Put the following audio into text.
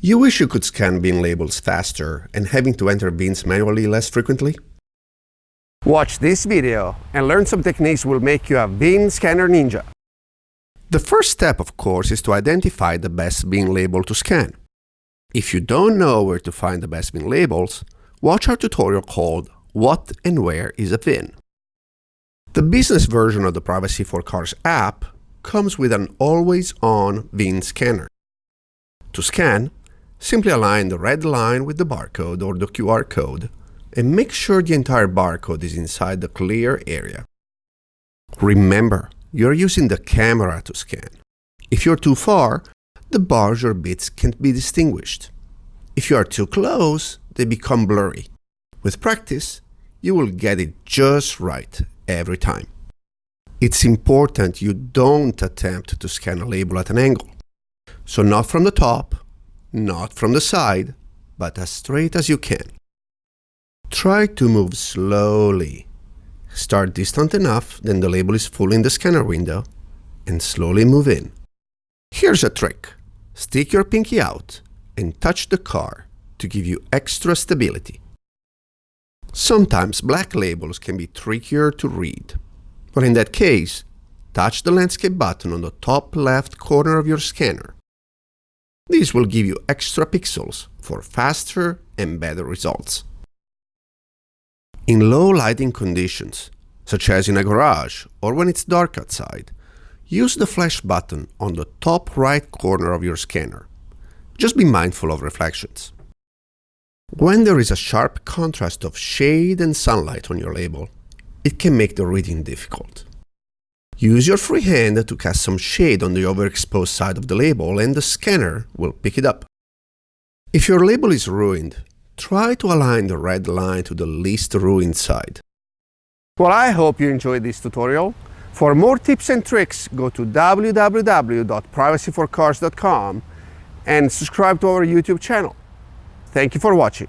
You wish you could scan VIN labels faster and having to enter VINs manually less frequently? Watch this video and learn some techniques will make you a VIN Scanner Ninja. The first step, of course, is to identify the best VIN label to scan. If you don't know where to find the best VIN labels, watch our tutorial called What and Where is a VIN? The business version of the Privacy for Cars app comes with an always-on VIN scanner. To scan, simply align the red line with the barcode or the QR code and make sure the entire barcode is inside the clear area. Remember, you're using the camera to scan. If you're too far, the bars or bits can't be distinguished. If you are too close, they become blurry. With practice, you will get it just right every time. It's important you don't attempt to scan a label at an angle. So not from the top, not from the side, but as straight as you can. Try to move slowly. Start distant enough, then the label is full in the scanner window, and slowly move in. Here's a trick. Stick your pinky out and touch the car to give you extra stability. Sometimes black labels can be trickier to read, but in that case, touch the landscape button on the top left corner of your scanner. This will give you extra pixels for faster and better results. In low lighting conditions, such as in a garage or when it's dark outside, use the flash button on the top right corner of your scanner. Just be mindful of reflections. When there is a sharp contrast of shade and sunlight on your label, it can make the reading difficult. Use your free hand to cast some shade on the overexposed side of the label and the scanner will pick it up. If your label is ruined, try to align the red line to the least ruined side. Well, I hope you enjoyed this tutorial. For more tips and tricks, go to www.privacyforcars.com and subscribe to our YouTube channel. Thank you for watching.